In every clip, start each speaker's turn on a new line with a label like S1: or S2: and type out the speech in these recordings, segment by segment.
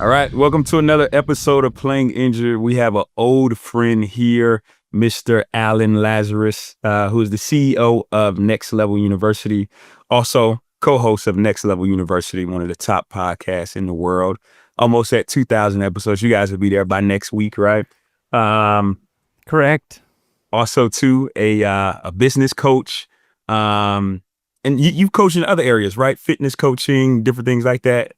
S1: All right, welcome to another episode of Playing Injured. We have an old friend here, Mr. Alan Lazaros, who is the CEO of Next Level University, also co-host of Next Level University, one of the top podcasts in the world. Almost at 2,000 episodes. You guys will be there by next week, right?
S2: Correct.
S1: Also, too, a business coach, and you've coached in other areas, right? Fitness coaching, different things like that.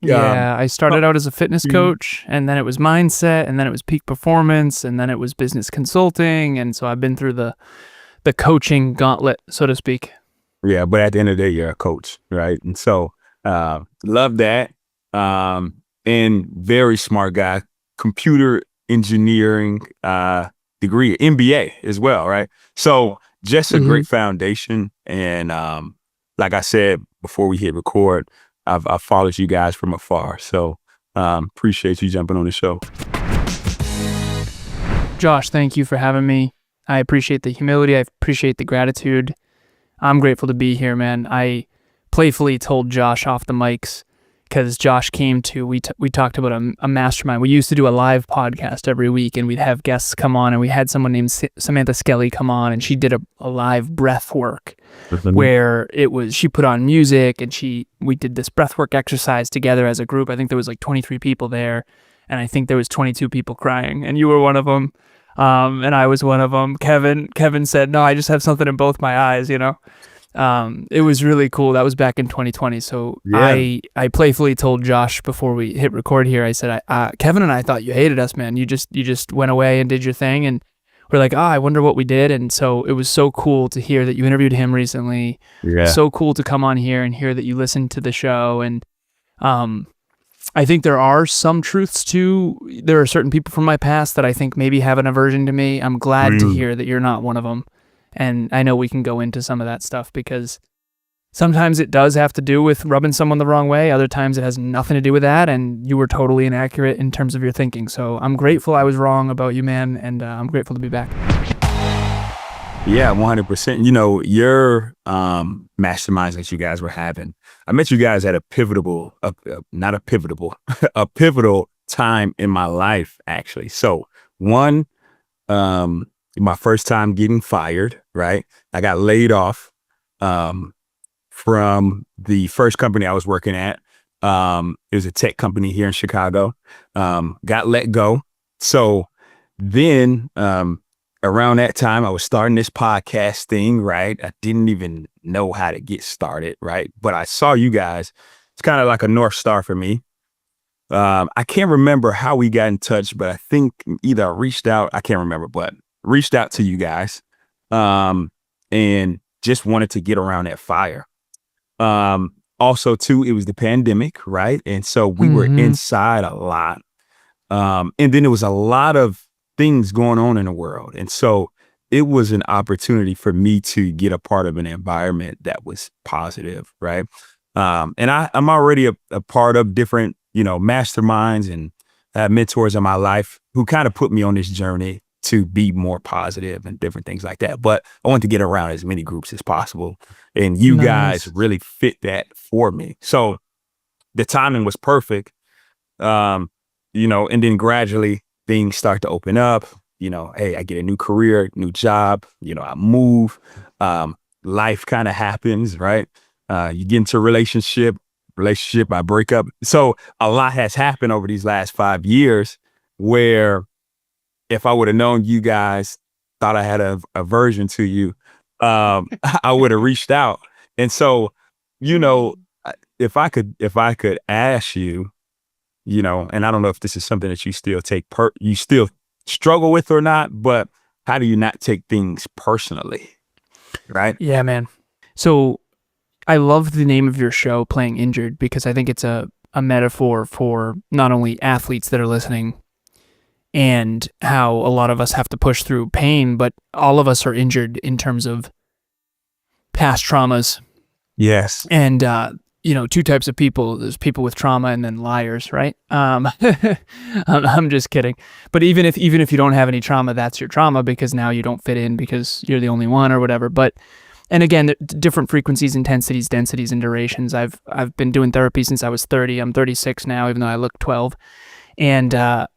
S2: Yeah, I started out as a fitness coach, and then it was mindset, and then it was peak performance, and then it was business consulting, and so I've been through the coaching gauntlet, so to speak.
S1: Yeah, but at the end of the day, you're a coach, right? And so, love that. And very smart guy, computer engineering degree, MBA as well, right? So just a great foundation. And like I said before we hit record, I've followed you guys from afar. So appreciate you jumping on the show.
S2: Josh, thank you for having me. I appreciate the humility. I appreciate the gratitude. I'm grateful to be here, man. I playfully told Josh off the mics because Josh came to, we talked about a mastermind. We used to do a live podcast every week, and we'd have guests come on, and we had someone named Samantha Skelly come on, and she did a live breath work where she put on music, and we did this breath work exercise together as a group. I think there was like 23 people there, and I think there was 22 people crying, and you were one of them. And I was one of them. Kevin said, "No, I just have something in both my eyes," you know? It was really cool. That was back in 2020. So yeah. I playfully told Josh before we hit record here, I said, Kevin and I thought you hated us, man. You just went away and did your thing. And we're like, I wonder what we did. And so it was so cool to hear that you interviewed him recently. Yeah. So cool to come on here and hear that you listened to the show. And, I think there are some truths there are certain people from my past that I think maybe have an aversion to me. I'm glad to hear that you're not one of them. And I know we can go into some of that stuff because sometimes it does have to do with rubbing someone the wrong way. Other times it has nothing to do with that. And you were totally inaccurate in terms of your thinking. So I'm grateful I was wrong about you, man. And I'm grateful to be back.
S1: Yeah, 100%. You know, your masterminds that you guys were having, I met you guys at a pivotal time in my life, actually. So one, my first time getting fired, right? I got laid off from the first company I was working at. It was a tech company here in Chicago. Got let go. So then around that time, I was starting this podcast thing, right? I didn't even know how to get started, right? But I saw you guys. It's kind of like a North Star for me. I can't remember how we got in touch, but I think either I reached out, I can't remember, but reached out to you guys and just wanted to get around that fire. Also, too, it was the pandemic, right? And so we were inside a lot. And then there was a lot of things going on in the world. And so it was an opportunity for me to get a part of an environment that was positive, right? And I'm already a part of different, masterminds and mentors in my life who kind of put me on this journey to be more positive and different things like that. But I want to get around as many groups as possible. And you guys really fit that for me. So the timing was perfect, and then gradually things start to open up. Hey, I get a new career, new job, I move, life kind of happens, right? You get into a relationship, I break up. So a lot has happened over these last 5 years where if I would have known you guys thought I had a aversion to you, I would have reached out. And so, if I could ask you, and I don't know if this is something that you still you still struggle with or not, but how do you not take things personally? Right?
S2: Yeah, man. So I love the name of your show, Playing Injured, because I think it's a metaphor for not only athletes that are listening and how a lot of us have to push through pain, but all of us are injured in terms of past traumas.
S1: Yes.
S2: And, two types of people. There's people with trauma and then liars, right? I'm just kidding. But even if you don't have any trauma, that's your trauma because now you don't fit in because you're the only one or whatever. But And again, different frequencies, intensities, densities, and durations. I've been doing therapy since I was 30. I'm 36 now, even though I look 12. And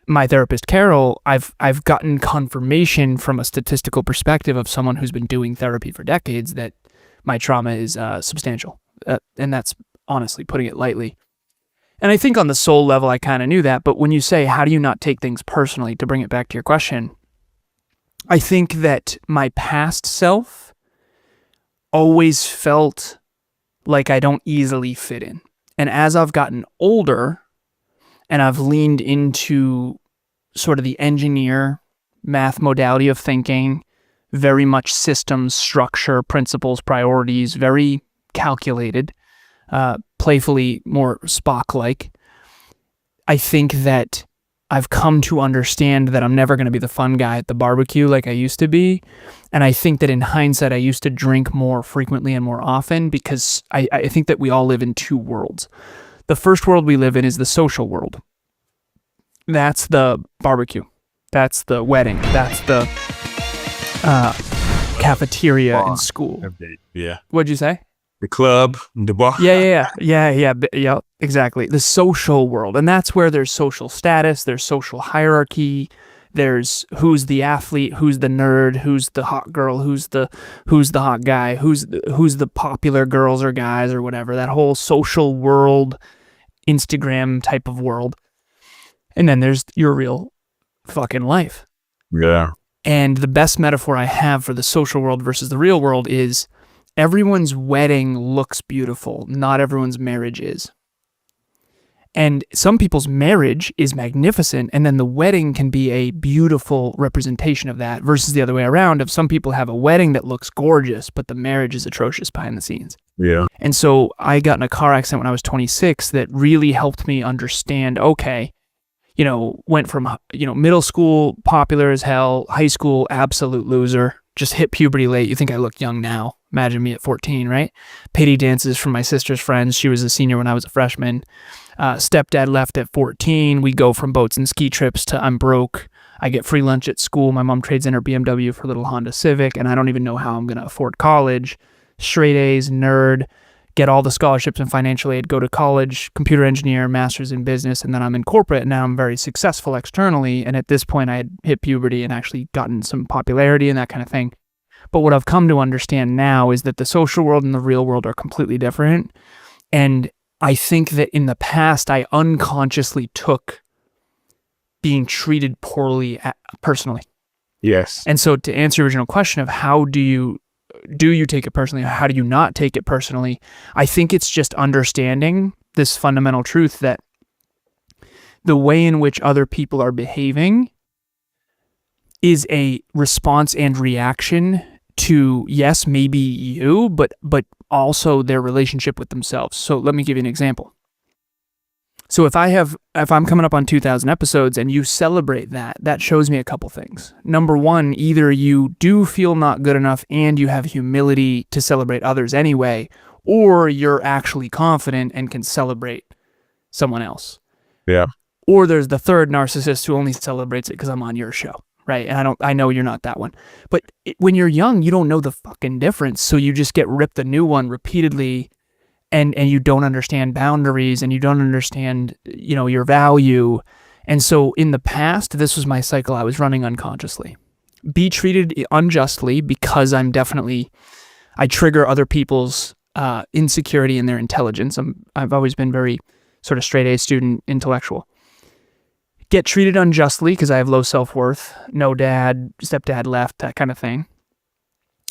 S2: my therapist, Carol, I've gotten confirmation from a statistical perspective of someone who's been doing therapy for decades that my trauma is substantial. And that's honestly putting it lightly. And I think on the soul level, I kind of knew that. But when you say, how do you not take things personally, to bring it back to your question, I think that my past self always felt like I don't easily fit in. And as I've gotten older and I've leaned into sort of the engineer math modality of thinking, very much systems, structure, principles, priorities, very calculated, playfully more Spock-like, I think that I've come to understand that I'm never going to be the fun guy at the barbecue like I used to be. And I think that in hindsight, I used to drink more frequently and more often because I think that we all live in two worlds. The first world we live in is the social world. That's the barbecue. That's the wedding. That's the cafeteria in school.
S1: Yeah.
S2: What'd you say?
S1: The club, the bar.
S2: Yeah, exactly. The social world. And that's where there's social status, there's social hierarchy, there's who's the athlete, who's the nerd, who's the hot girl, who's the hot guy, who's the popular girls or guys or whatever. That whole social world, Instagram type of world. And then there's your real fucking life.
S1: Yeah.
S2: And the best metaphor I have for the social world versus the real world is everyone's wedding looks beautiful. Not everyone's marriage is. And some people's marriage is magnificent, and then the wedding can be a beautiful representation of that versus the other way around. If some people have a wedding that looks gorgeous, but the marriage is atrocious behind the scenes.
S1: Yeah.
S2: And so I got in a car accident when I was 26 that really helped me understand, okay, went from, middle school, popular as hell, high school, absolute loser, just hit puberty late. You think I look young now. Imagine me at 14, right? Pity dances from my sister's friends. She was a senior when I was a freshman. Stepdad left at 14. We go from boats and ski trips to I'm broke. I get free lunch at school. My mom trades in her BMW for a little Honda Civic, and I don't even know how I'm going to afford college. Straight A's, nerd, get all the scholarships and financial aid, go to college, computer engineer, master's in business, and then I'm in corporate, and now I'm very successful externally. And at this point, I had hit puberty and actually gotten some popularity and that kind of thing. But what I've come to understand now is that the social world and the real world are completely different. And I think that in the past, I unconsciously took being treated poorly personally.
S1: Yes.
S2: And so to answer your original question of how do you take it personally, or how do you not take it personally, I think it's just understanding this fundamental truth that the way in which other people are behaving is a response and reaction to, yes, maybe you, but also their relationship with themselves. So let me give you an example. So if I'm coming up on 2,000 episodes and you celebrate that shows me a couple things. Number one, either you do feel not good enough and you have humility to celebrate others anyway, or you're actually confident and can celebrate someone else.
S1: Yeah.
S2: Or there's the third narcissist who only celebrates it because I'm on your show. Right. And I know you're not that one. But when you're young, you don't know the fucking difference. So you just get ripped a new one repeatedly and you don't understand boundaries and you don't understand, your value. And so in the past, this was my cycle I was running unconsciously. Be treated unjustly because I trigger other people's insecurity in their intelligence. I've always been very sort of straight A student, intellectual. Get treated unjustly because I have low self-worth, no dad, stepdad left, that kind of thing.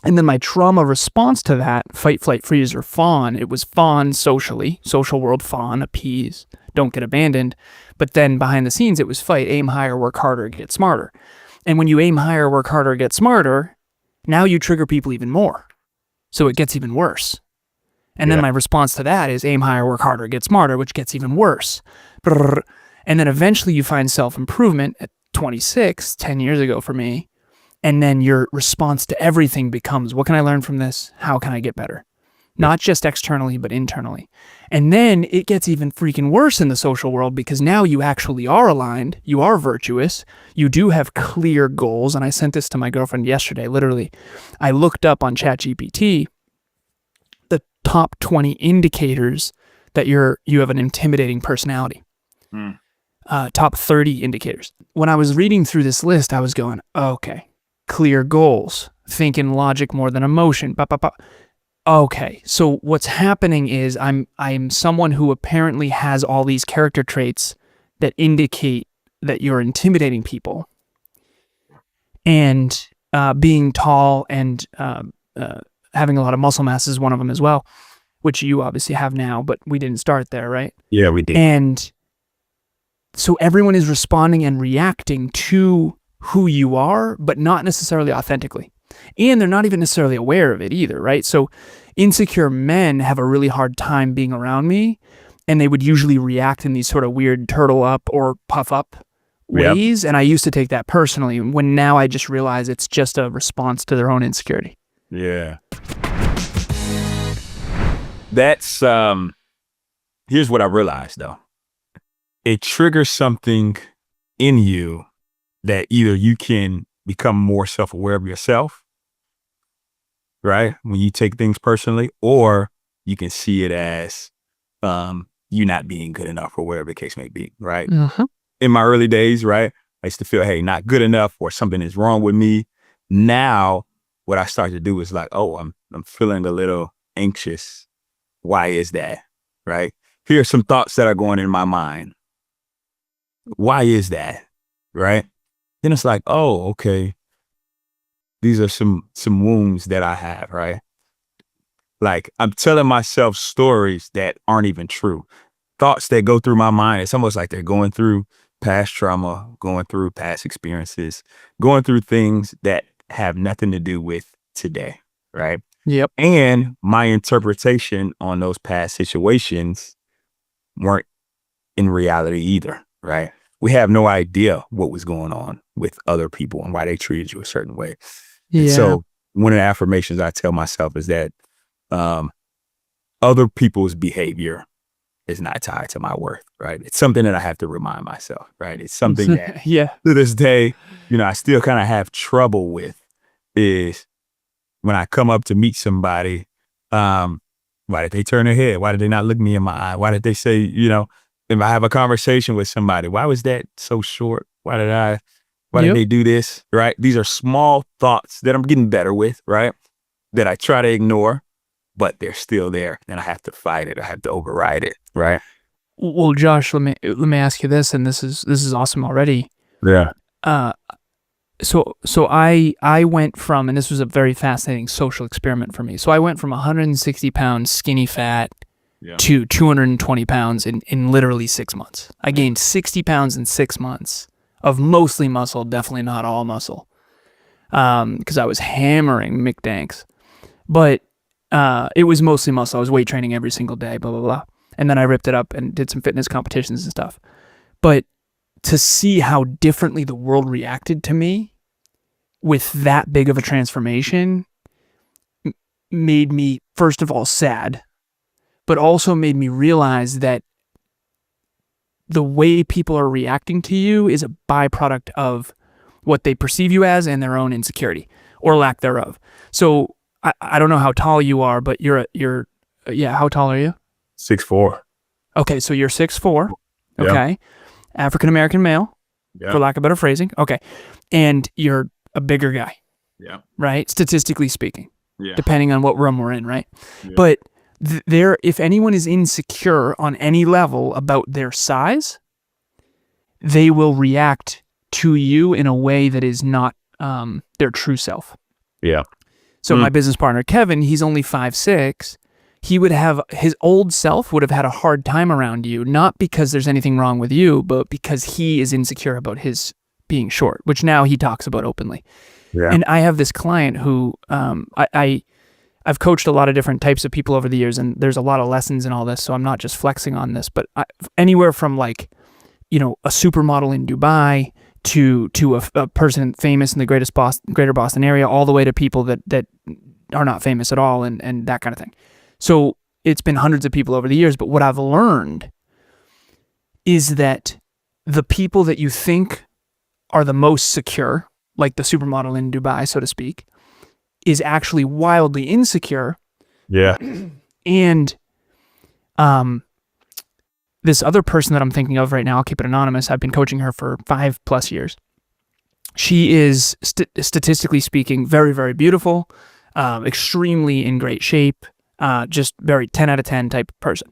S2: And then my trauma response to that, fight, flight, freeze, or fawn, it was fawn socially, social world fawn, appease, don't get abandoned. But then behind the scenes, it was fight, aim higher, work harder, get smarter. And when you aim higher, work harder, get smarter, now you trigger people even more. So it gets even worse. And then my response to that is aim higher, work harder, get smarter, which gets even worse. And then eventually you find self-improvement at 26, 10 years ago for me. And then your response to everything becomes, what can I learn from this? How can I get better? not just externally, but internally. And then it gets even freaking worse in the social world because now you actually are aligned, you are virtuous, you do have clear goals. And I sent this to my girlfriend yesterday, literally. I looked up on ChatGPT the top 20 indicators that you have an intimidating personality. Top 30 indicators. When I was reading through this list, I was going, okay, clear goals, thinking logic more than emotion. Okay, so what's happening is I'm someone who apparently has all these character traits that indicate that you're intimidating people. And being tall and having a lot of muscle mass is one of them as well, which you obviously have now, but we didn't start there, right?
S1: Yeah, we did.
S2: And so everyone is responding and reacting to who you are, but not necessarily authentically. And they're not even necessarily aware of it either, right? So insecure men have a really hard time being around me, and they would usually react in these sort of weird turtle up or puff up ways. Yep. And I used to take that personally, when now I just realize it's just a response to their own insecurity.
S1: Yeah. That's, here's what I realized though. It triggers something in you that either you can become more self-aware of yourself, right? When you take things personally, or you can see it as you not being good enough or whatever the case may be, right?
S2: Uh-huh.
S1: In my early days, right, I used to feel, hey, not good enough or something is wrong with me. Now, what I start to do is like, oh, I'm feeling a little anxious. Why is that, right? Here are some thoughts that are going in my mind. Why is that, right? Then it's like, oh, okay. These are some wounds that I have, right? Like I'm telling myself stories that aren't even true. Thoughts that go through my mind. It's almost like they're going through past trauma, going through past experiences, going through things that have nothing to do with today, right?
S2: Yep.
S1: And my interpretation on those past situations weren't in reality either, right? We have no idea what was going on with other people and why they treated you a certain way.
S2: Yeah.
S1: And so one of the affirmations I tell myself is that other people's behavior is not tied to my worth, right? It's something that I have to remind myself, right? It's something that to this day, I still kind of have trouble with is when I come up to meet somebody, why did they turn their head? Why did they not look me in my eye? Why did they say, if I have a conversation with somebody, why was that so short? Why did they do this, right? These are small thoughts that I'm getting better with, right? That I try to ignore, but they're still there and I have to fight it. I have to override it, right?
S2: Well, Josh, let me ask you this, and this is awesome already.
S1: Yeah.
S2: So I went from, and this was a very fascinating social experiment for me. So I went from 160 pounds skinny fat to 220 pounds in literally 6 months. I gained 60 pounds in 6 months of mostly muscle, definitely not all muscle, because I was hammering McDanks. But it was mostly muscle. I was weight training every single day, blah, blah, blah. And then I ripped it up and did some fitness competitions and stuff. But to see how differently the world reacted to me with that big of a transformation made me, first of all, sad, but also made me realize that the way people are reacting to you is a byproduct of what they perceive you as and their own insecurity or lack thereof. So I don't know how tall you are, but how tall are you?
S1: 6'4".
S2: Okay, so you're 6'4". Okay.
S1: Yep.
S2: African-American male, for lack of better phrasing. Okay. And you're a bigger guy.
S1: Yeah.
S2: Right? Statistically speaking.
S1: Yeah.
S2: Depending on what room we're in, right?
S1: Yeah.
S2: But if anyone is insecure on any level about their size, they will react to you in a way that is not their true self.
S1: Yeah.
S2: So my business partner, Kevin, he's only 5'6". His old self would have had a hard time around you, not because there's anything wrong with you, but because he is insecure about his being short, which now he talks about openly. Yeah. And I have this client who I've coached a lot of different types of people over the years, and there's a lot of lessons in all this, so I'm not just flexing on this, but anywhere from a supermodel in Dubai to a person famous in the greater Boston area, all the way to people that are not famous at all and that kind of thing. So it's been hundreds of people over the years, but what I've learned is that the people that you think are the most secure, like the supermodel in Dubai, so to speak, is actually wildly insecure.
S1: Yeah.
S2: And this other person that I'm thinking of right now, I'll keep it anonymous. I've been coaching her for 5+ years. She is, statistically speaking, very, very beautiful, extremely in great shape, just very 10 out of 10 type of person.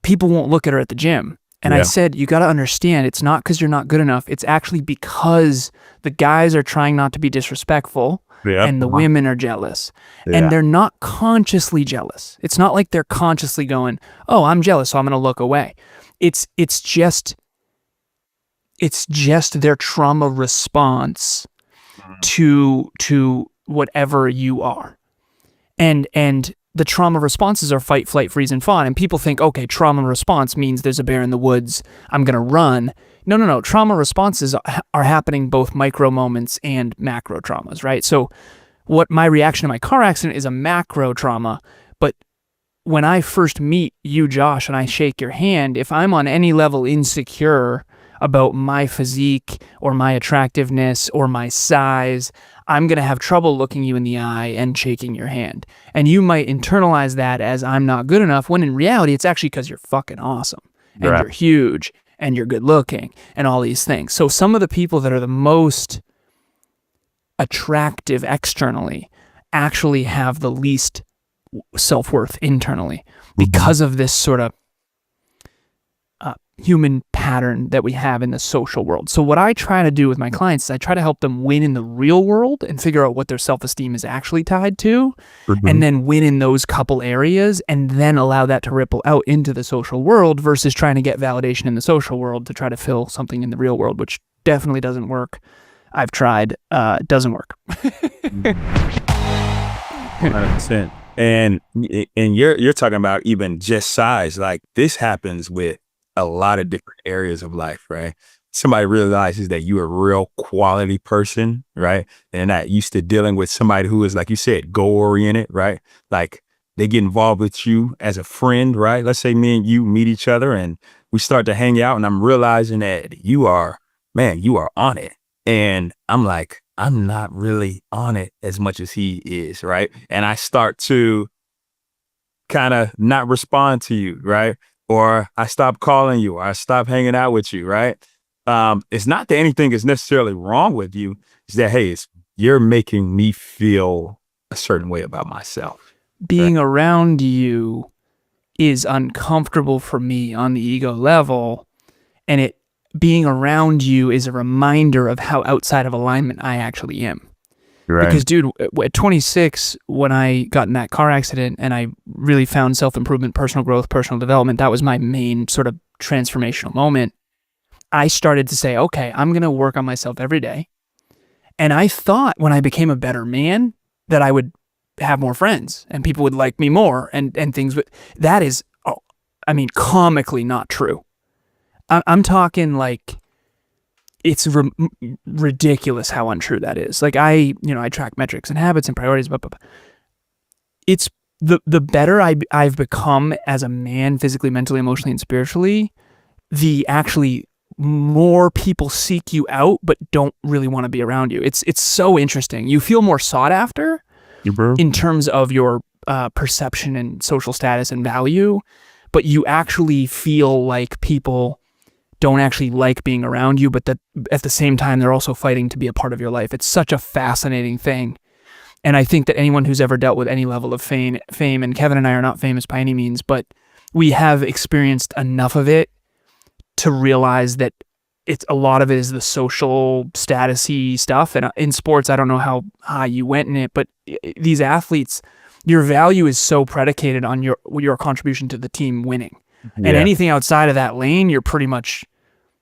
S2: People won't look at her at the gym. And I said, you got to understand, it's not because you're not good enough. It's actually because the guys are trying not to be disrespectful and the women are jealous. And they're not consciously jealous. It's not like they're consciously going, oh, I'm jealous, so I'm going to look away. It's just their trauma response to whatever you are. And the trauma responses are fight, flight, freeze, and fawn. And people think, okay, trauma response means there's a bear in the woods, I'm going to run. No. Trauma responses are happening both micro moments and macro traumas, right? So what my reaction to my car accident is a macro trauma. But when I first meet you, Josh, and I shake your hand, if I'm on any level insecure about my physique or my attractiveness or my size, I'm going to have trouble looking you in the eye and shaking your hand. And you might internalize that as I'm not good enough, when in reality, it's actually because you're fucking awesome and you're huge and you're good looking and all these things. So some of the people that are the most attractive externally actually have the least self-worth internally because of this sort of human pattern that we have in the social world. So what I try to do with my clients is I try to help them win in the real world and figure out what their self-esteem is actually tied to, and then win in those couple areas, and then allow that to ripple out into the social world versus trying to get validation in the social world to try to fill something in the real world, which definitely doesn't work. I've tried. It doesn't work.
S1: 100%. And you're talking about even just size. Like, this happens with a lot of different areas of life, right? Somebody realizes that you're a real quality person, right? And not used to dealing with somebody who is, like you said, goal-oriented, right? Like, they get involved with you as a friend, right? Let's say me and you meet each other and we start to hang out, and I'm realizing that you are on it. And I'm like, I'm not really on it as much as he is, right? And I start to kind of not respond to you, right? Or I stop calling you, or I stop hanging out with you, right? It's not that anything is necessarily wrong with you. It's that, hey, you're making me feel a certain way about myself.
S2: Being around you is uncomfortable for me on the ego level, and being around you is a reminder of how outside of alignment I actually am. Right. Because, dude, at 26, when I got in that car accident and I really found self-improvement, personal growth, personal development, that was my main sort of transformational moment. I started to say, okay, I'm going to work on myself every day. And I thought when I became a better man that I would have more friends and people would like me more and things. But that is, comically not true. I'm talking like, it's ridiculous how untrue that is. Like, I track metrics and habits and priorities, blah, blah, blah. It's the better I've become as a man, physically, mentally, emotionally, and spiritually, the actually more people seek you out, but don't really want to be around you. It's so interesting. You feel more sought after in terms of your perception and social status and value, but you actually feel like people don't actually like being around you, but that at the same time, they're also fighting to be a part of your life. It's such a fascinating thing. And I think that anyone who's ever dealt with any level of fame, and Kevin and I are not famous by any means, but we have experienced enough of it to realize that a lot of it is the social status-y stuff. And in sports, I don't know how high you went in it, but these athletes, your value is so predicated on your contribution to the team winning. And anything outside of that lane, you're pretty much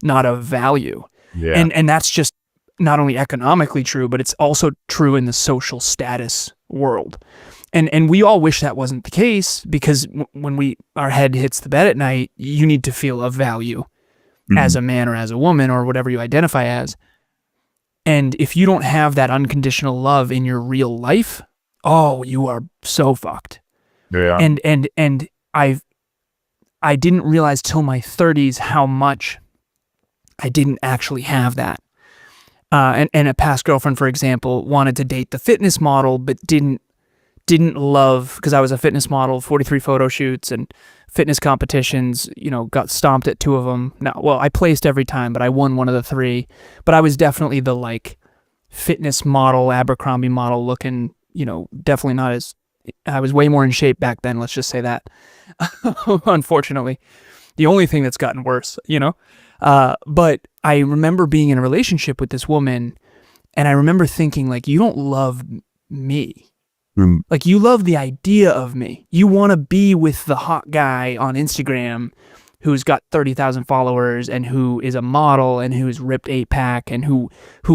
S2: not of value. Yeah. And that's just not only economically true, but it's also true in the social status world. And we all wish that wasn't the case, because when our head hits the bed at night, you need to feel of value as a man or as a woman or whatever you identify as. And if you don't have that unconditional love in your real life, oh, you are so fucked.
S1: Yeah.
S2: And I didn't realize till my 30s how much I didn't actually have that. And a past girlfriend, for example, wanted to date the fitness model, but didn't love, because I was a fitness model, 43 photo shoots and fitness competitions, got stomped at 2 of them. Now, well, I placed every time, but I won one of the 3. But I was definitely the like fitness model, Abercrombie model looking, definitely not as, I was way more in shape back then, let's just say that. Unfortunately, the only thing that's gotten worse, but I remember being in a relationship with this woman, and I remember thinking, like, you don't love me. Like, you love the idea of me. You want to be with the hot guy on Instagram who's got 30,000 followers and who is a model and who's ripped 8-pack and who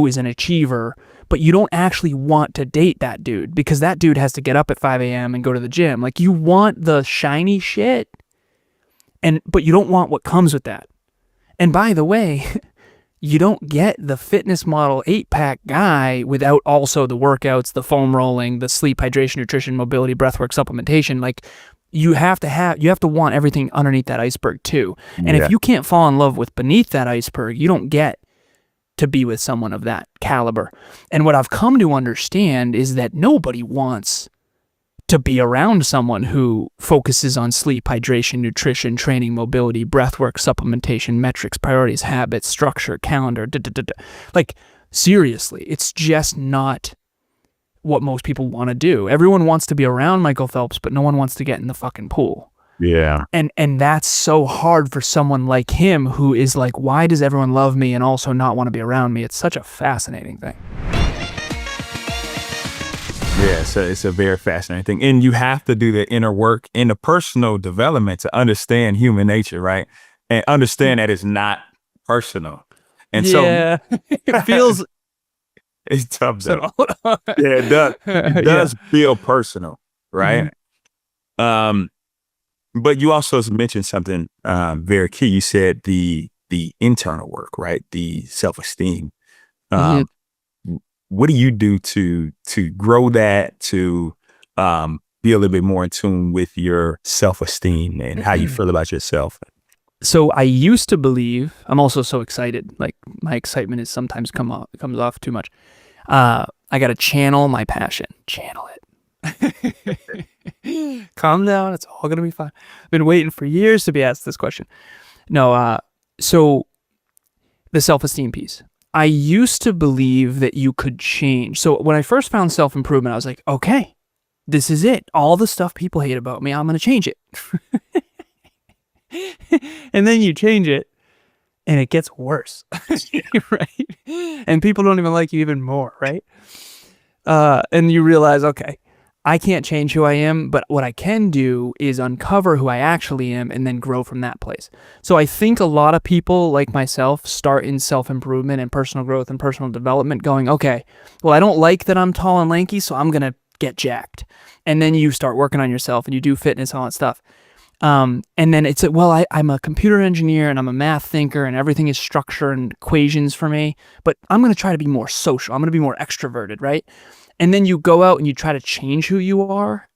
S2: is an achiever, but you don't actually want to date that dude because that dude has to get up at 5 a.m. and go to the gym. Like, you want the shiny shit, but you don't want what comes with that. And by the way, you don't get the fitness model 8-pack guy without also the workouts, the foam rolling, the sleep, hydration, nutrition, mobility, breathwork, supplementation. Like, you have to want everything underneath that iceberg too. And if you can't fall in love with beneath that iceberg, you don't get to be with someone of that caliber. And what I've come to understand is that nobody wants to be around someone who focuses on sleep, hydration, nutrition, training, mobility, breathwork, supplementation, metrics, priorities, habits, structure, calendar. Like, seriously, it's just not what most people want to do. Everyone wants to be around Michael Phelps, but no one wants to get in the fucking pool.
S1: Yeah.
S2: And that's so hard for someone like him who is like, why does everyone love me and also not want to be around me? It's such a fascinating thing.
S1: Yeah, so it's a very fascinating thing. And you have to do the inner work in the personal development to understand human nature, right? And understand that it's not personal. And
S2: yeah, so it feels
S1: it's tough though. Yeah, it does. It does feel personal, right? Mm-hmm. But you also mentioned something very key. You said the internal work, right? The self-esteem. What do you do to grow that, to be a little bit more in tune with your self-esteem and how you feel about yourself?
S2: So I used to believe, I'm also so excited, like my excitement is sometimes comes off too much. I got to channel my passion. Channel it. Calm down. It's all going to be fine. I've been waiting for years to be asked this question. No, so the self-esteem piece. I used to believe that you could change. So when I first found self-improvement, I was like, okay, this is it. All the stuff people hate about me, I'm going to change it. And then you change it and it gets worse, right? And people don't even like you even more, right? And you realize, okay, I can't change who I am, but what I can do is uncover who I actually am and then grow from that place. So I think a lot of people like myself start in self-improvement and personal growth and personal development going, okay, well, I don't like that I'm tall and lanky, so I'm going to get jacked. And then you start working on yourself and you do fitness and all that stuff. And then it's, well, I'm a computer engineer and I'm a math thinker and everything is structure and equations for me, but I'm going to try to be more social. I'm going to be more extroverted, right? And then you go out and you try to change who you are.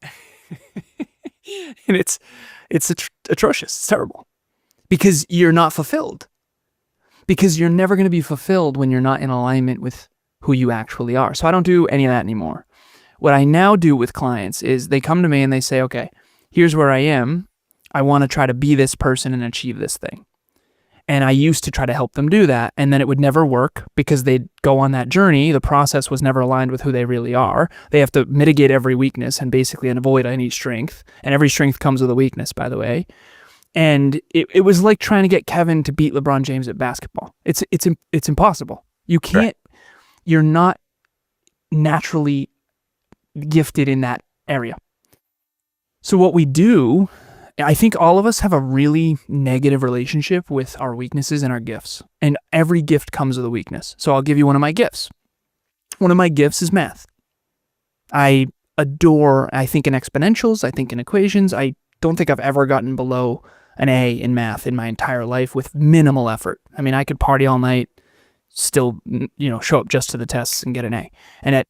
S2: And it's atrocious. It's terrible. Because you're not fulfilled. Because you're never going to be fulfilled when you're not in alignment with who you actually are. So I don't do any of that anymore. What I now do with clients is they come to me and they say, okay, here's where I am. I want to try to be this person and achieve this thing. And I used to try to help them do that, and then it would never work because they'd go on that journey. The process was never aligned with who they really are. They have to mitigate every weakness and basically avoid any strength. And every strength comes with a weakness, by the way. And it was like trying to get Kevin to beat LeBron James at basketball. It's impossible. You can't. Right. You're not naturally gifted in that area. So what we do, I think all of us have a really negative relationship with our weaknesses and our gifts. And every gift comes with a weakness. So I'll give you one of my gifts. One of my gifts is math. I think in exponentials, I think in equations. I don't think I've ever gotten below an A in math in my entire life with minimal effort. I mean, I could party all night, still, show up just to the tests and get an A. And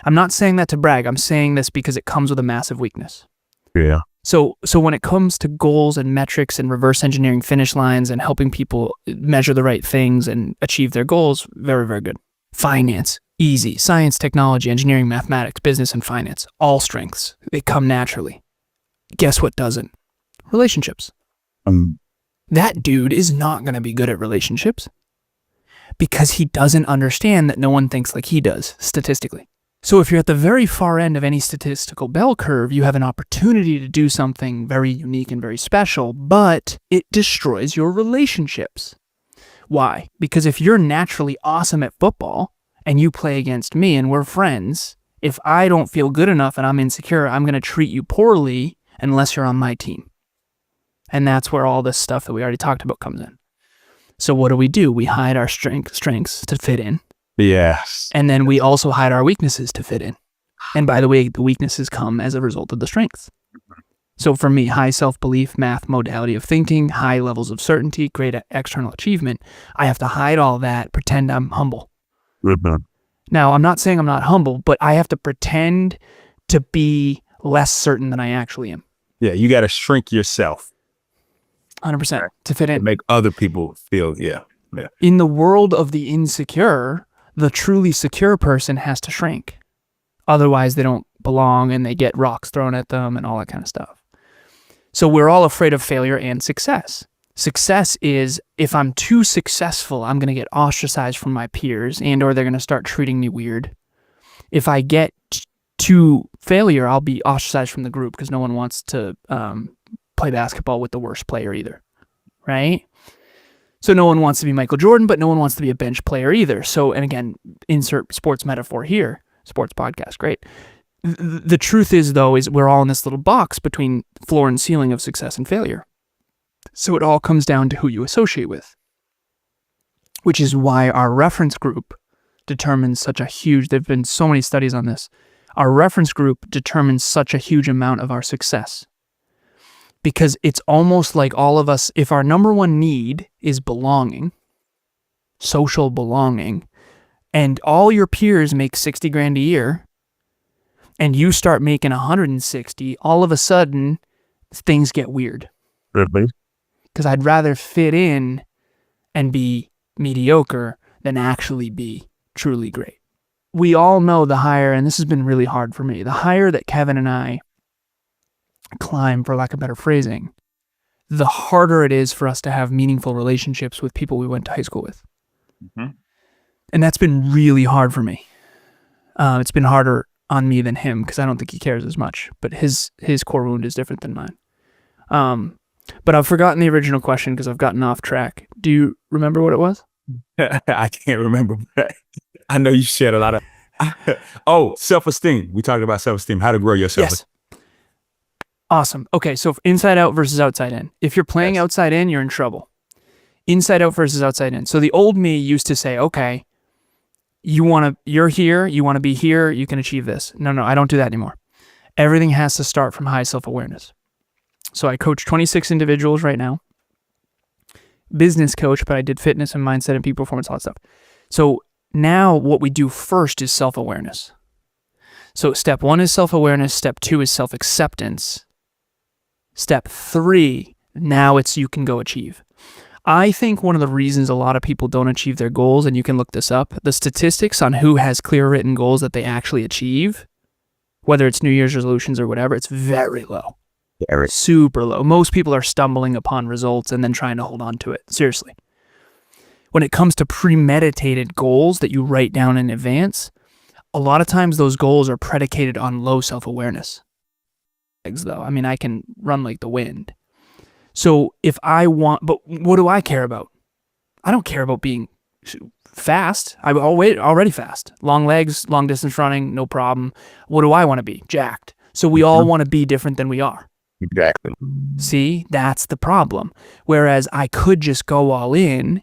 S2: I'm not saying that to brag. I'm saying this because it comes with a massive weakness.
S1: Yeah.
S2: So when it comes to goals and metrics and reverse engineering finish lines and helping people measure the right things and achieve their goals, very, very good. Finance, easy. Science, technology, engineering, mathematics, business, and finance, all strengths. They come naturally. Guess what doesn't? Relationships. That dude is not going to be good at relationships because he doesn't understand that no one thinks like he does, statistically. So if you're at the very far end of any statistical bell curve, you have an opportunity to do something very unique and very special, but it destroys your relationships. Why? Because if you're naturally awesome at football and you play against me and we're friends, if I don't feel good enough and I'm insecure, I'm going to treat you poorly unless you're on my team. And that's where all this stuff that we already talked about comes in. So what do? We hide our strengths to fit in.
S1: Yes.
S2: And then we also hide our weaknesses to fit in. And by the way, the weaknesses come as a result of the strengths. So for me, high self-belief, math modality of thinking, high levels of certainty, great external achievement. I have to hide all that, pretend I'm humble. Now, I'm not saying I'm not humble, but I have to pretend to be less certain than I actually am.
S1: Yeah, you got to shrink yourself
S2: 100% to fit
S1: to
S2: in.
S1: make other people feel,
S2: In the world of the insecure, the truly secure person has to shrink. Otherwise, they don't belong and they get rocks thrown at them and all that kind of stuff. So we're all afraid of failure and success. Success is, if I'm too successful, I'm going to get ostracized from my peers and or they're going to start treating me weird. If I get to failure, I'll be ostracized from the group because no one wants to play basketball with the worst player either, right? So no one wants to be Michael Jordan, but no one wants to be a bench player either. So, and again, insert sports metaphor here, sports podcast, great. The truth is, though, is we're all in this little box between floor and ceiling of success and failure. So it all comes down to who you associate with, which is why our reference group determines such a huge, there've been so many studies on this. Our reference group determines such a huge amount of our success. Because it's almost like all of us, if our number one need is belonging, social belonging, and all your peers make 60 grand a year, and you start making 160, all of a sudden, things get weird. Because I'd rather fit in and be mediocre than actually be truly great. We all know the higher, and this has been really hard for me, the higher that Kevin and I climb, for lack of better phrasing, the harder it is for us to have meaningful relationships with people we went to high school with. Mm-hmm. And that's been really hard for me. It's been harder on me than him because I don't think he cares as much, but his core wound is different than mine. But I've forgotten the original question because I've gotten off track. Do you remember what it was?
S1: I can't remember, but I know you shared a lot of... self-esteem. We talked about self-esteem, how to grow your self-esteem.
S2: Yes. Awesome. Okay, so inside out versus outside in. If you're playing outside in, you're in trouble. Inside out versus outside in. So the old me used to say, okay, you're here, you want to be here, you can achieve this. No, I don't do that anymore. Everything has to start from high self-awareness. So I coach 26 individuals right now. Business coach, but I did fitness and mindset and peak performance, all that stuff. So now what we do first is self-awareness. So step 1 is self-awareness. Step 2 is self-acceptance. Step 3, now it's you can go achieve. I think one of the reasons a lot of people don't achieve their goals, and you can look this up, the statistics on who has clear written goals that they actually achieve, whether it's New Year's resolutions or whatever, it's very low. Super low. Most people are stumbling upon results and then trying to hold on to it. Seriously. When it comes to premeditated goals that you write down in advance, a lot of times those goals are predicated on low self-awareness. Though, I mean, I can run like the wind. So if I want, but what do I care about? I don't care about being fast. I'm already fast. Long legs, long distance running, no problem. What do I want to be? Jacked. So we all want to be different than we are.
S1: Exactly.
S2: See, that's the problem. Whereas I could just go all in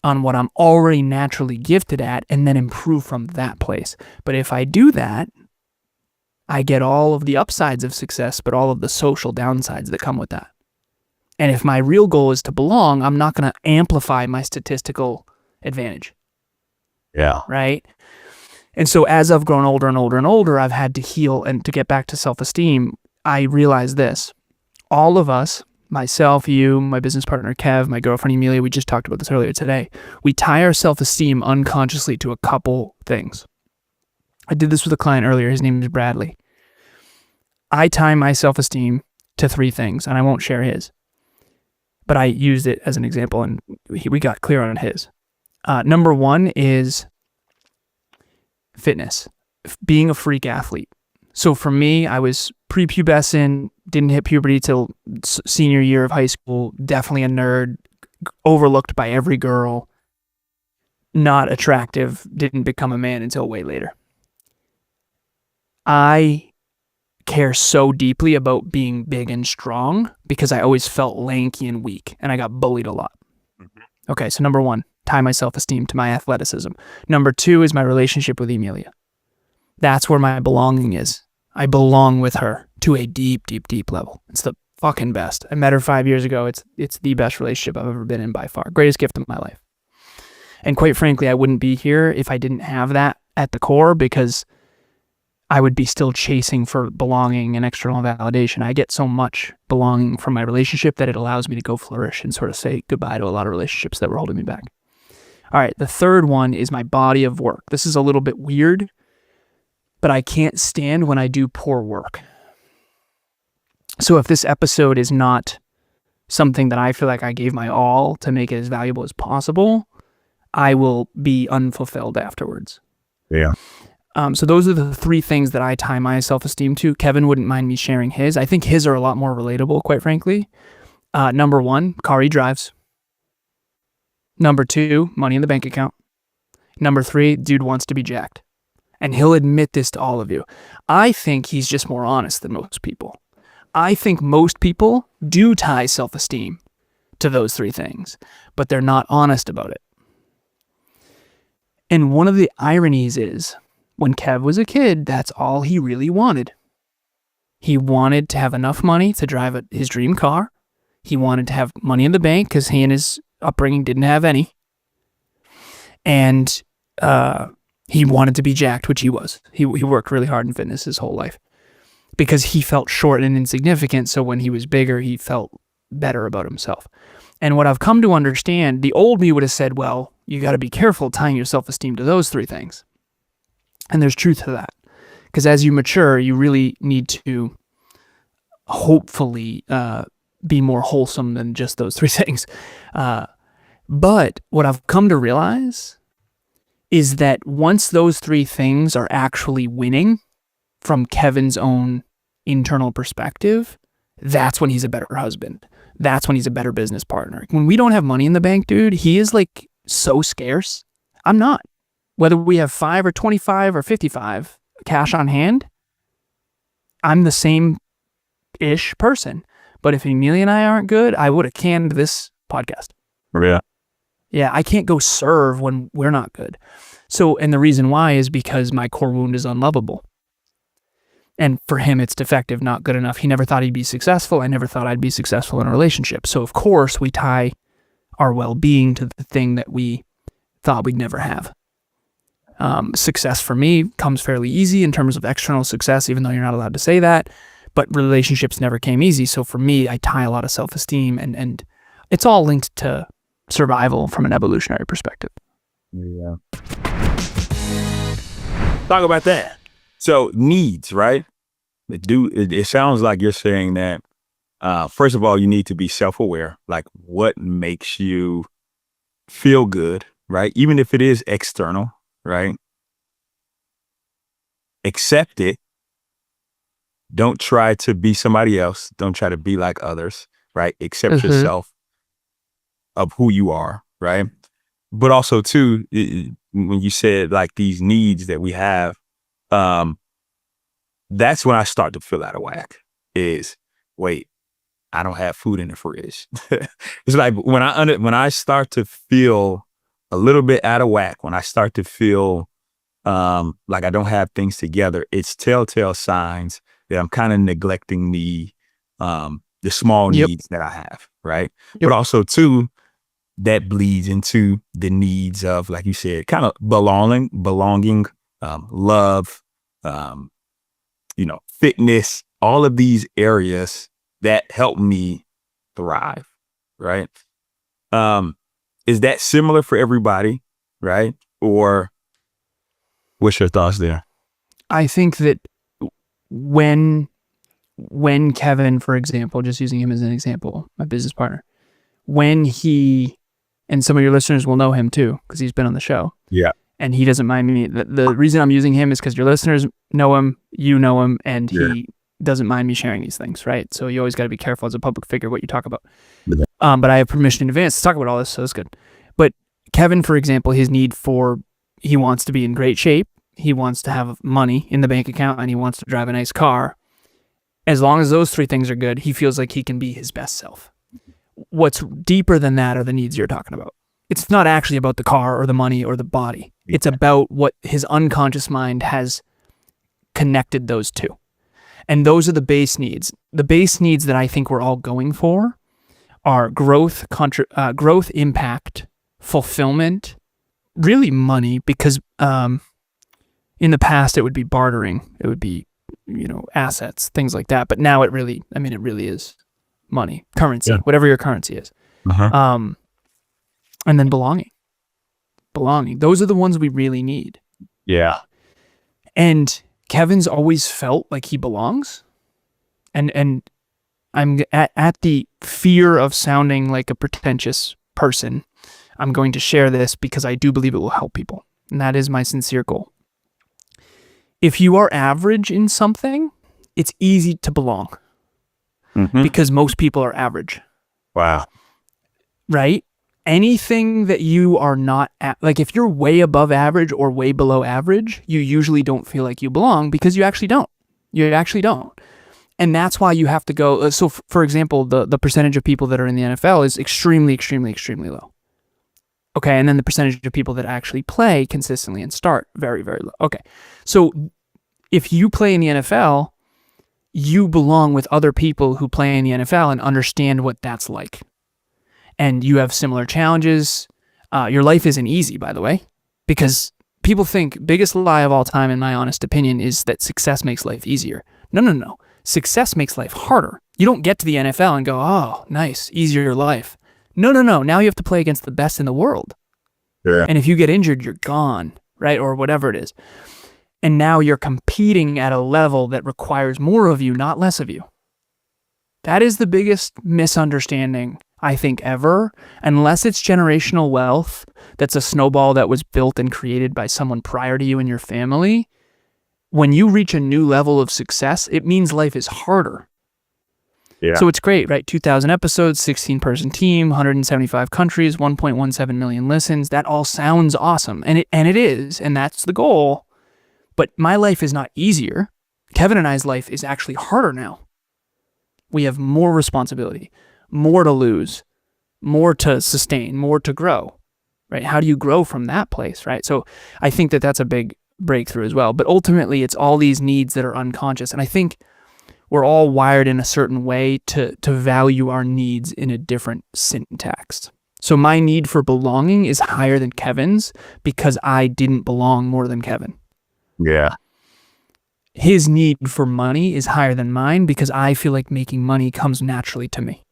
S2: on what I'm already naturally gifted at and then improve from that place. But if I do that, I get all of the upsides of success, but all of the social downsides that come with that. And if my real goal is to belong, I'm not going to amplify my statistical advantage.
S1: Yeah.
S2: Right? And so as I've grown older and older and older, I've had to heal, and to get back to self-esteem, I realized this. All of us, myself, you, my business partner, Kev, my girlfriend, Amelia, we just talked about this earlier today. We tie our self-esteem unconsciously to a couple things. I did this with a client earlier. His name is Bradley. I tie my self-esteem to 3 things, and I won't share his. But I used it as an example, and we got clear on his. Number 1 is fitness, being a freak athlete. So for me, I was prepubescent, didn't hit puberty till senior year of high school, definitely a nerd, overlooked by every girl, not attractive, didn't become a man until way later. I care so deeply about being big and strong because I always felt lanky and weak, and I got bullied a lot. Okay, so number 1, tie my self-esteem to my athleticism. Number 2 is my relationship with Amelia. That's where my belonging is. I belong with her to a deep, deep, deep level. It's the fucking best. I met her 5 years ago. It's the best relationship I've ever been in by far. Greatest gift of my life. And quite frankly, I wouldn't be here if I didn't have that at the core, because I would be still chasing for belonging and external validation. I get so much belonging from my relationship that it allows me to go flourish and sort of say goodbye to a lot of relationships that were holding me back. All right, the third one is my body of work. This is a little bit weird, but I can't stand when I do poor work. So if this episode is not something that I feel like I gave my all to make it as valuable as possible, I will be unfulfilled afterwards.
S1: Yeah.
S2: So those are the 3 things that I tie my self-esteem to. Kevin wouldn't mind me sharing his. I think his are a lot more relatable, quite frankly. Number 1, car he drives. Number 2, money in the bank account. Number 3, dude wants to be jacked. And he'll admit this to all of you. I think he's just more honest than most people. I think most people do tie self-esteem to those 3 things, but they're not honest about it. And one of the ironies is, when Kev was a kid, that's all he really wanted. He wanted to have enough money to drive his dream car. He wanted to have money in the bank because he and his upbringing didn't have any. And he wanted to be jacked, which he was. He worked really hard in fitness his whole life because he felt short and insignificant. So when he was bigger, he felt better about himself. And what I've come to understand, the old me would have said, well, you got to be careful tying your self-esteem to those 3 things. And there's truth to that. Because as you mature, you really need to hopefully be more wholesome than just those 3 things. But what I've come to realize is that once those 3 things are actually winning from Kevin's own internal perspective, that's when he's a better husband. That's when he's a better business partner. When we don't have money in the bank, dude, he is like so scarce. I'm not. Whether we have 5 or 25 or 55 cash on hand, I'm the same-ish person. But if Amelia and I aren't good, I would have canned this podcast.
S1: Yeah.
S2: Yeah, I can't go serve when we're not good. So, and the reason why is because my core wound is unlovable. And for him, it's defective, not good enough. He never thought he'd be successful. I never thought I'd be successful in a relationship. So, of course, we tie our well-being to the thing that we thought we'd never have. Success for me comes fairly easy in terms of external success, even though you're not allowed to say that. But relationships never came easy. So for me, I tie a lot of self-esteem, and it's all linked to survival from an evolutionary perspective.
S1: Yeah. Talk about that. So needs, right? It sounds like you're saying that, first of all, you need to be self-aware. Like, what makes you feel good, right? Even if it is external, right? Accept it. Don't try to be somebody else. Don't try to be like others, right? Accept yourself of who you are, right? But also too, when you said like these needs that we have, that's when I start to feel out of whack. Is, wait, I don't have food in the fridge. It's like when I start to feel a little bit out of whack, when I start to feel like I don't have things together, it's telltale signs that I'm kind of neglecting the small needs that I have, right? But also too, that bleeds into the needs of, like you said, kind of belonging, love, fitness, all of these areas that help me thrive, right? Is that similar for everybody, right? Or what's your thoughts there?
S2: I think that when Kevin, for example, just using him as an example, my business partner, when he, and some of your listeners will know him too, because he's been on the show.
S1: Yeah.
S2: And he doesn't mind me. The reason I'm using him is because your listeners know him, you know him, and he doesn't mind me sharing these things, right? So you always got to be careful as a public figure what you talk about.
S1: Yeah.
S2: But I have permission in advance to talk about all this, so that's good. But Kevin, for example, his need for, he wants to be in great shape, he wants to have money in the bank account, and he wants to drive a nice car. As long as those three things are good, he feels like he can be his best self. What's deeper than that are the needs you're talking about. It's not actually about the car or the money or the body. It's about what his unconscious mind has connected those two. And those are the base needs. The base needs that I think we're all going for are growth, impact, fulfillment, really money, because in the past it would be bartering. It would be, assets, things like that. But now it really is money, currency, whatever your currency is.
S1: Uh-huh.
S2: And then belonging. Those are the ones we really need.
S1: Yeah.
S2: And Kevin's always felt like he belongs. And I'm at the fear of sounding like a pretentious person. I'm going to share this because I do believe it will help people. And that is my sincere goal. If you are average in something, it's easy to belong.
S1: Mm-hmm.
S2: Because most people are average.
S1: Wow.
S2: Right? Anything that you are not like if you're way above average or way below average, you usually don't feel like you belong because you actually don't. And that's why you have to go. So for example, the percentage of people that are in the NFL is extremely, extremely, extremely low. Okay. And then the percentage of people that actually play consistently and start very, very low. Okay. So if you play in the NFL, you belong with other people who play in the NFL and understand what that's like. And you have similar challenges. Your life isn't easy, by the way, because people think biggest lie of all time, in my honest opinion, is that success makes life easier. No. Success makes life harder. You don't get to the NFL and go, oh, nice, easier life. No. Now you have to play against the best in the world.
S1: Yeah.
S2: And if you get injured, you're gone, right? Or whatever it is. And now you're competing at a level that requires more of you, not less of you. That is the biggest misunderstanding, I think, ever, unless it's generational wealth that's a snowball that was built and created by someone prior to you and your family. When you reach a new level of success, it means life is harder.
S1: Yeah.
S2: So it's great, right? 2,000 episodes, 16-person team, 175 countries, 1.17 million listens. That all sounds awesome, and it is, and that's the goal. But my life is not easier. Kevin and I's life is actually harder now. We have more responsibility, more to lose, more to sustain, more to grow, right? How do you grow from that place, right? So I think that that's a big breakthrough as well. But ultimately, it's all these needs that are unconscious. And I think we're all wired in a certain way to value our needs in a different syntax. So my need for belonging is higher than Kevin's because I didn't belong more than Kevin.
S1: Yeah.
S2: His need for money is higher than mine because I feel like making money comes naturally to me.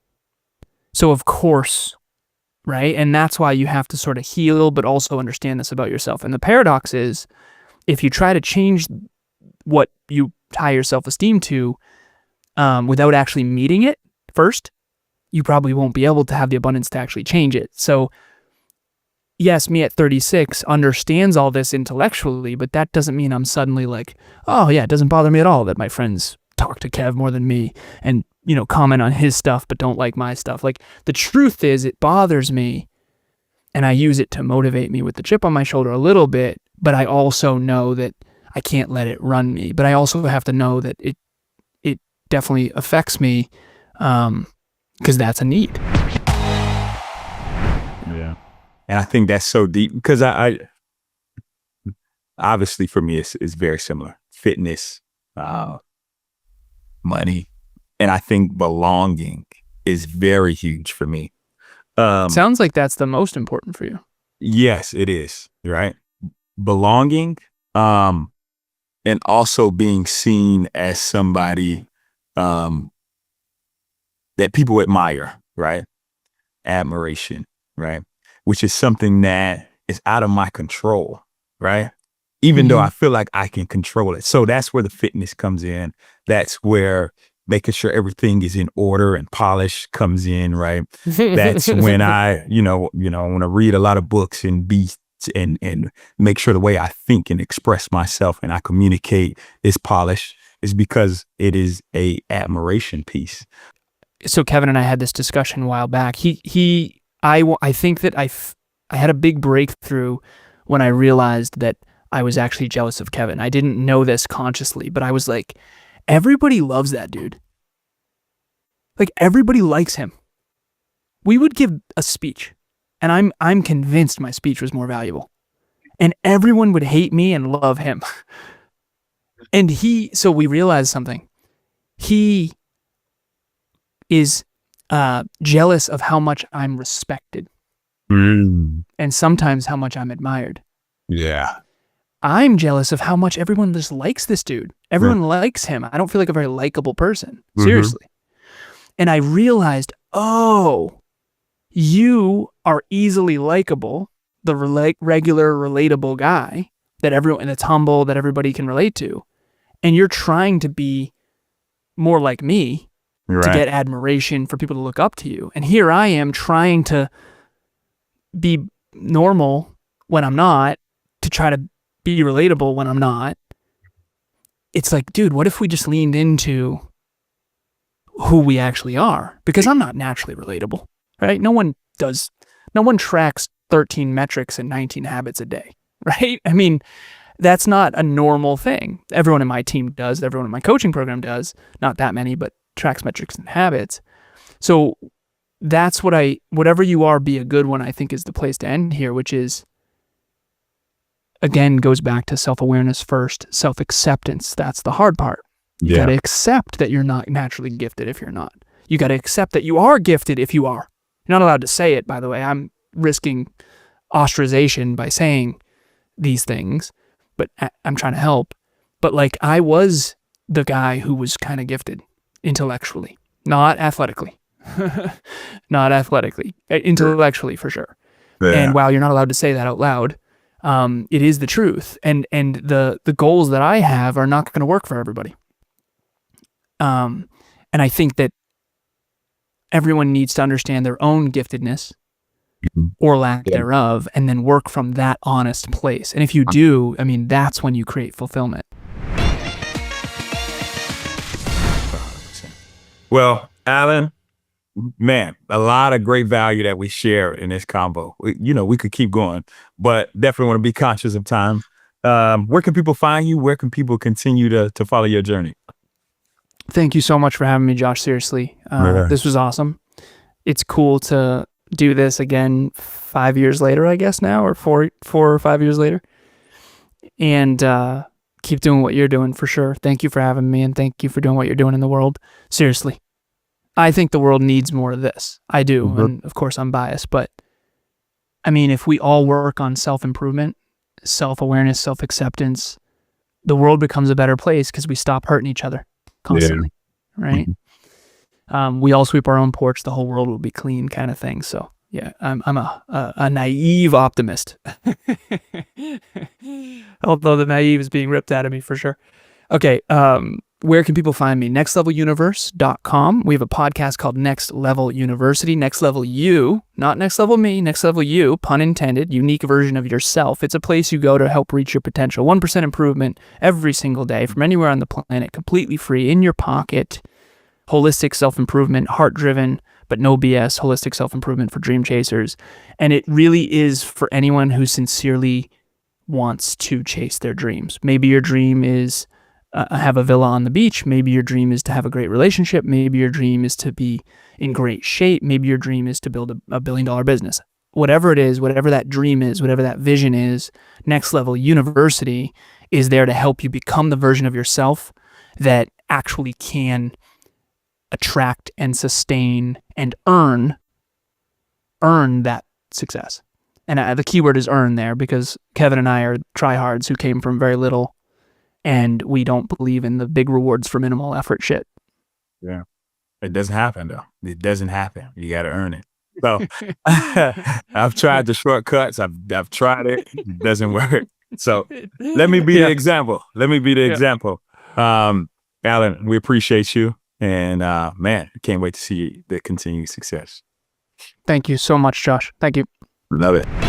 S2: So of course, right? And that's why you have to sort of heal, but also understand this about yourself. And the paradox is, if you try to change what you tie your self-esteem to without actually meeting it first, you probably won't be able to have the abundance to actually change it. So yes, me at 36 understands all this intellectually, but that doesn't mean I'm suddenly like, oh yeah, it doesn't bother me at all that my friends talk to Kev more than me and, comment on his stuff, but don't like my stuff. Like the truth is it bothers me and I use it to motivate me with the chip on my shoulder a little bit, but I also know that I can't let it run me. But I also have to know that it definitely affects me because that's a need.
S1: Yeah. And I think that's so deep because I obviously for me, it's very similar. Fitness, money, and I think belonging is very huge for me.
S2: Sounds like that's the most important for you.
S1: Yes, it is, right? Belonging, and also being seen as somebody um, that people admire, right? Admiration, right? Which is something that is out of my control, right? Even though I feel like I can control it. So that's where the fitness comes in. That's where making sure everything is in order and polish comes in, right? That's when I, want to read a lot of books and be and make sure the way I think and express myself and I communicate is polished, is because it is a admiration piece.
S2: So Kevin and I had this discussion a while back. I think that I had a big breakthrough when I realized that I was actually jealous of Kevin. I didn't know this consciously, but I was like, everybody loves that dude. Like, everybody likes him. We would give a speech, and I'm convinced my speech was more valuable. And everyone would hate me and love him. And so we realized something. He is jealous of how much I'm respected. And sometimes how much I'm admired.
S1: Yeah.
S2: I'm jealous of how much everyone just likes this dude. Everyone likes him. I don't feel like a very likable person. Seriously. And I realized, oh, you are easily likable, the regular, relatable guy that's humble, that everybody can relate to. And you're trying to be more like me to get admiration, for people to look up to you. And here I am trying to be normal when I'm not, to try to be relatable when I'm not. It's like, dude, what if we just leaned into who we actually are? Because I'm not naturally relatable, right? No one tracks 13 metrics and 19 habits a day, right? I mean, that's not a normal thing. Everyone in my team does, everyone in my coaching program does, not that many, but tracks metrics and habits. So that's whatever you are, be a good one, I think is the place to end here, which is, again, goes back to self-awareness first, self-acceptance. That's the hard part. You got to accept that you're not naturally gifted if you're not. You got to accept that you are gifted if you are. You're not allowed to say it, by the way. I'm risking ostracization by saying these things, but I'm trying to help. But like, I was the guy who was kind of gifted intellectually, not athletically. Not athletically, intellectually for sure. Yeah. And while you're not allowed to say that out loud, it is the truth. And the goals that I have are not going to work for everybody. And I think that everyone needs to understand their own giftedness or lack thereof, and then work from that honest place. And if you do, I mean, that's when you create fulfillment.
S1: Well, Alan, man, a lot of great value that we share in this combo. We could keep going, but definitely want to be conscious of time. Where can people find you? Where can people continue to follow your journey?
S2: Thank you so much for having me, Josh. Seriously, this was awesome. It's cool to do this again 5 years later, I guess now, or 4 or 5 years later, and keep doing what you're doing for sure. Thank you for having me, and thank you for doing what you're doing in the world. Seriously, I think the world needs more of this. I do, and of course I'm biased, but I mean, if we all work on self-improvement, self-awareness, self-acceptance, the world becomes a better place because we stop hurting each other constantly, right? We all sweep our own porch, the whole world will be clean, kind of thing. So yeah, I'm a naive optimist. Although the naive is being ripped out of me for sure. Okay, where can people find me? nextleveluniverse.com. We have a podcast called Next Level University. Next Level You, not Next Level Me, Next Level You, pun intended, unique version of yourself. It's a place you go to help reach your potential. 1% improvement every single day from anywhere on the planet, completely free, in your pocket. Holistic self-improvement, heart-driven, but no BS, holistic self-improvement for dream chasers. And it really is for anyone who sincerely wants to chase their dreams. Maybe your dream is have a villa on the beach. Maybe your dream is to have a great relationship. Maybe your dream is to be in great shape. Maybe your dream is to build a $1 billion business. Whatever it is, whatever that dream is, whatever that vision is, Next Level University is there to help you become the version of yourself that actually can attract and sustain and earn that success. And the key word is earn there, because Kevin and I are tryhards who came from very little, and we don't believe in the big rewards for minimal effort shit.
S1: Yeah. It doesn't happen though. It doesn't happen. You got to earn it. So I've tried the shortcuts. I've tried it. It doesn't work. So let me be the
S2: Yeah.
S1: example. Let me be the
S2: Yeah.
S1: example. Alan, we appreciate you. And man, can't wait to see the continued success.
S2: Thank you so much, Josh. Thank you.
S1: Love it.